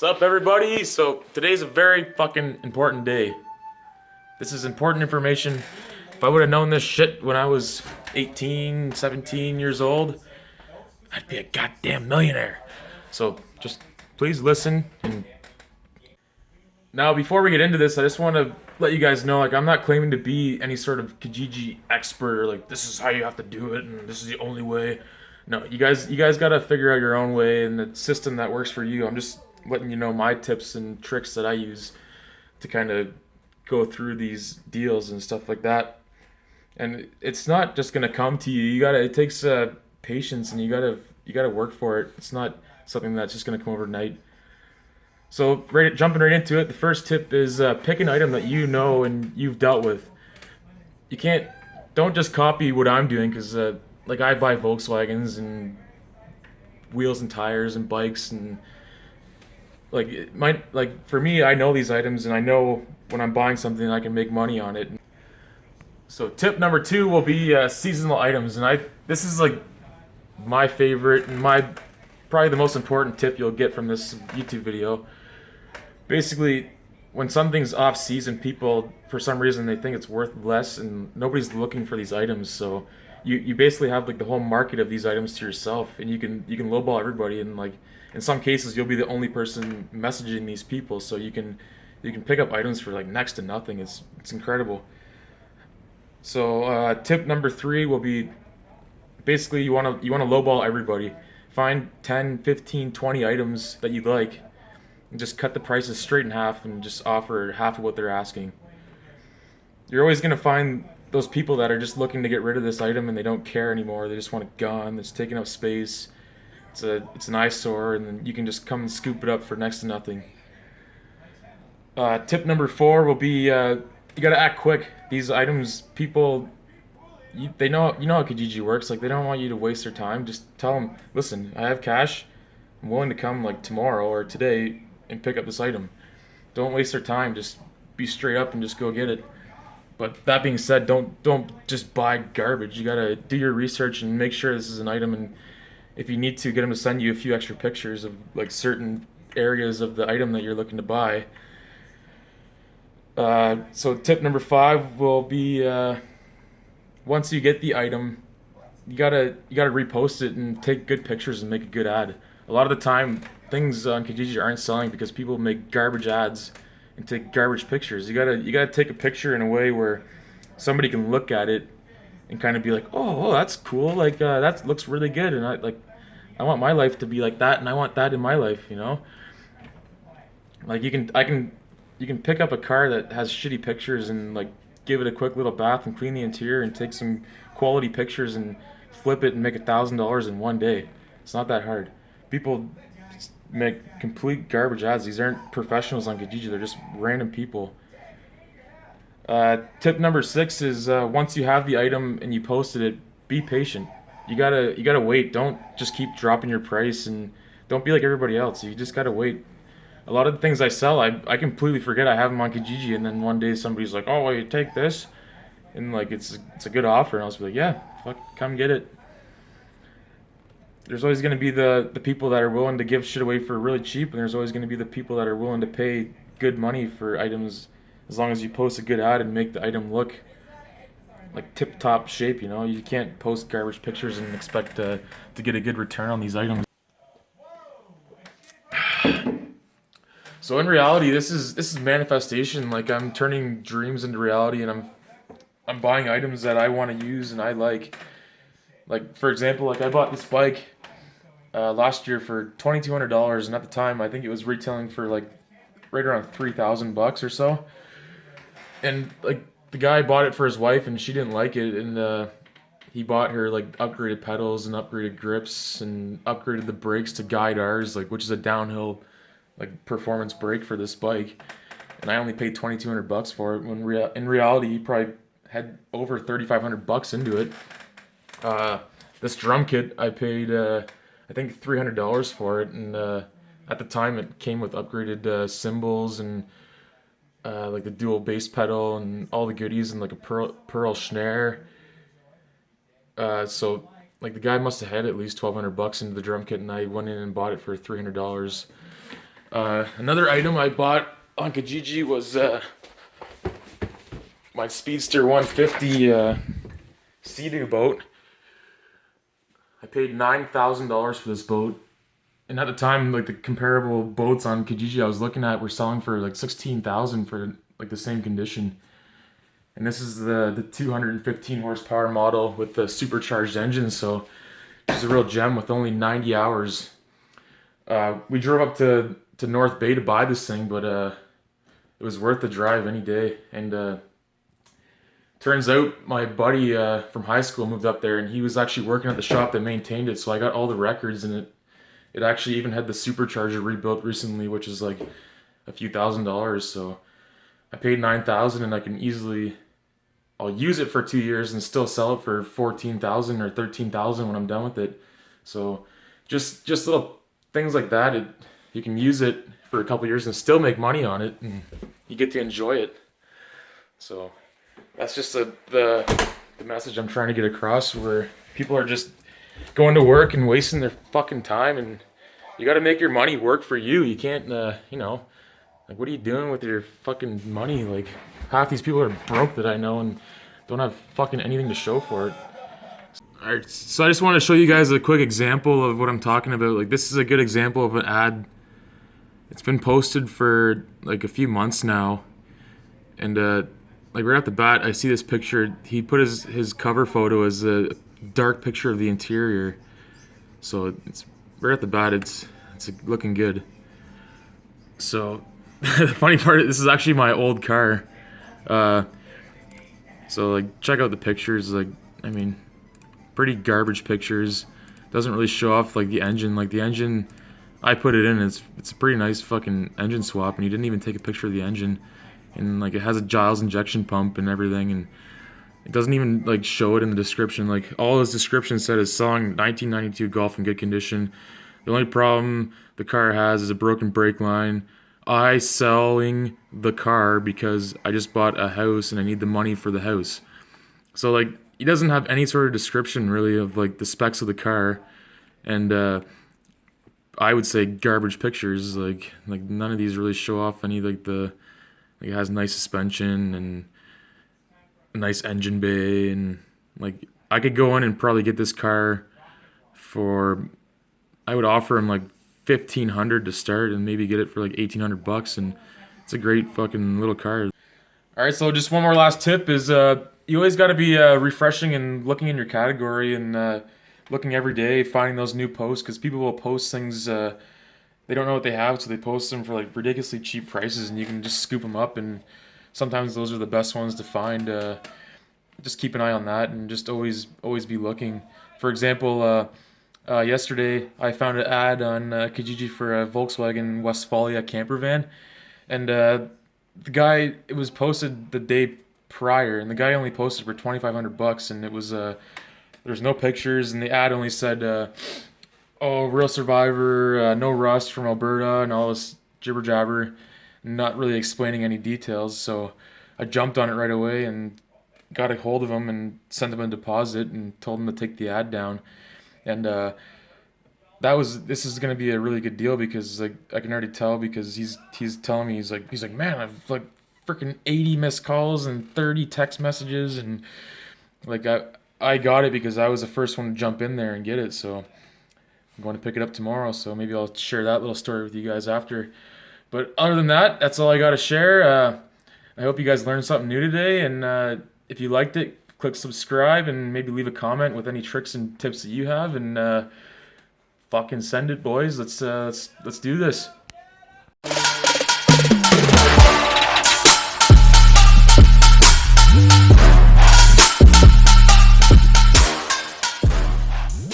What's up, everybody? So today's a very fucking important day. This is important information. If I would have known this shit when I was 18, 17 years old, I'd be a goddamn millionaire. So just please listen. And now, before we get into this, I just want to let you guys know, I'm not claiming to be any sort of kijiji expert, or this is how you have to do it and this is the only way. No, you guys gotta figure out your own way and the system that works for you. I'm just letting you know my tips and tricks that I use to kind of go through these deals and stuff like that. And it's not just gonna come to you. It takes patience, and you gotta work for it. It's not something that's just gonna come overnight. So jumping right into it, the first tip is pick an item that you know and you've dealt with. Don't just copy what I'm doing, because I buy Volkswagens and wheels and tires and bikes, and for me, I know these items, and I know when I'm buying something I can make money on it. So tip number 2 will be seasonal items, and this is my favorite and probably the most important tip you'll get from this YouTube video. Basically, when something's off season, people, for some reason, they think it's worth less, and nobody's looking for these items. So you basically have the whole market of these items to yourself, and you can lowball everybody, and in some cases you'll be the only person messaging these people, so you can pick up items for next to nothing. It's incredible. So tip number 3 will be, basically, you want to lowball everybody. Find 10, 15, 20 items that you like, and just cut the prices straight in half and just offer half of what they're asking. You're always going to find those people that are just looking to get rid of this item, and they don't care anymore. They just want it gone. It's taking up space. It's an eyesore, and then you can just come and scoop it up for next to nothing. Tip number 4 will be, you gotta act quick. These items, people, you know how kijiji works. They don't want you to waste their time. Just tell them, listen, I have cash. I'm willing to come tomorrow or today and pick up this item. Don't waste their time. Just be straight up and just go get it. But that being said, don't just buy garbage. You gotta do your research and make sure this is an item, and if you need to, get them to send you a few extra pictures of certain areas of the item that you're looking to buy. So tip number 5 will be, once you get the item, you gotta repost it and take good pictures and make a good ad. A lot of the time, things on Kijiji aren't selling because people make garbage ads and take garbage pictures. You gotta take a picture in a way where somebody can look at it and kind of be like, oh, that's cool. That looks really good, and I want my life to be like that, and I want that in my life. You can pick up a car that has shitty pictures and give it a quick little bath and clean the interior and take some quality pictures and flip it and make $1,000 in one day. It's not that hard. People make complete garbage ads. These aren't professionals on Kijiji. They're just random people. Tip number 6 is, once you have the item and you posted it, be patient. You gotta wait. Don't just keep dropping your price, and don't be like everybody else. You just gotta wait. A lot of the things I sell, I completely forget I have them on Kijiji, and then one day somebody's like, oh, well, you take this, and it's a good offer, and I'll just be like, yeah, fuck, come get it. There's always going to be the people that are willing to give shit away for really cheap, and there's always going to be the people that are willing to pay good money for items, as long as you post a good ad and make the item look tip-top shape. You can't post garbage pictures and expect to get a good return on these items. So in reality, this is manifestation. I'm turning dreams into reality, and I'm buying items that I want to use and I like. For example, I bought this bike last year for $2,200, and at the time I think it was retailing for right around $3,000 or so. And the guy bought it for his wife, and she didn't like it, and he bought her upgraded pedals and upgraded grips and upgraded the brakes to Guide R's, which is a downhill performance brake for this bike. And I only paid $2,200 for it, when in reality he probably had over $3,500 into it. This drum kit, I paid I think $300 for it, and at the time it came with upgraded cymbals and the dual bass pedal and all the goodies, and a pearl snare. So the guy must have had at least $1,200 into the drum kit, and I went in and bought it for $300. Another item I bought on Kijiji was my Speedster 150 Sea-Doo boat. I paid $9,000 for this boat, and at the time, like the comparable boats on Kijiji I was looking at were selling for like 16,000 for like the same condition. And this is the 215 horsepower model with the supercharged engine, so it's a real gem with only 90 hours. We drove up to North Bay to buy this thing, but it was worth the drive any day. And turns out my buddy from high school moved up there, and he was actually working at the shop that maintained it, so I got all the records, and it actually even had the supercharger rebuilt recently, which is like a few $1,000s. So I paid $9,000, and I can easily, I'll use it for 2 years and still sell it for $14,000 or $13,000 when I'm done with it. So just little things like that. You can use it for a couple years and still make money on it, and you get to enjoy it. So that's just the message I'm trying to get across, where people are just going to work and wasting their fucking time, and you got to make your money work for you. You can't, like, what are you doing with your fucking money? Like, half these people are broke that I know and don't have fucking anything to show for it. Alright, so I just want to show you guys a quick example of what I'm talking about. Like, this is a good example of an ad. It's been posted for like a few months now, and like right off the bat, I see this picture. He put his cover photo as a dark picture of the interior, so it's right off the bat. It's looking good. So the funny part, this is actually my old car. So like, check out the pictures. Like, I mean, pretty garbage pictures. Doesn't really show off like the engine. Like the engine, I put it in. It's a pretty nice fucking engine swap, and he didn't even take a picture of the engine. And like, it has a Giles injection pump and everything, and it doesn't even like show it in the description. Like, all his description said is selling 1992 Golf in good condition. The only problem the car has is a broken brake line. I selling the car because I just bought a house and I need the money for the house. So like, he doesn't have any sort of description really of like the specs of the car, and I would say garbage pictures. Like none of these really show off any like it has nice suspension and a nice engine bay, and like, I could go in and probably get this car for, I would offer him like $1,500 to start, and maybe get it for like $1,800, and it's a great fucking little car. All right, so just one more last tip is you always got to be refreshing and looking in your category, and looking every day, finding those new posts, because people will post things they don't know what they have, so they post them for like ridiculously cheap prices, and you can just scoop them up, and sometimes those are the best ones to find. Just keep an eye on that, and just always be looking. For example, yesterday I found an ad on Kijiji for a Volkswagen Westfalia camper van, and the guy, it was posted the day prior, and the guy only posted for $2,500, and it was there's no pictures, and the ad only said oh, real survivor, no rust, from Alberta, and all this jibber jabber, not really explaining any details. So I jumped on it right away and got a hold of him and sent him a deposit and told him to take the ad down. And this is gonna be a really good deal, because like, I can already tell, because he's telling me, he's like, man, I've like freaking 80 missed calls and 30 text messages, and like, I got it because I was the first one to jump in there and get it. So I'm going to pick it up tomorrow, so maybe I'll share that little story with you guys after. But other than that, that's all I got to share. I hope you guys learned something new today, and if you liked it, click subscribe, and maybe leave a comment with any tricks and tips that you have, and fucking send it, boys. Let's do this.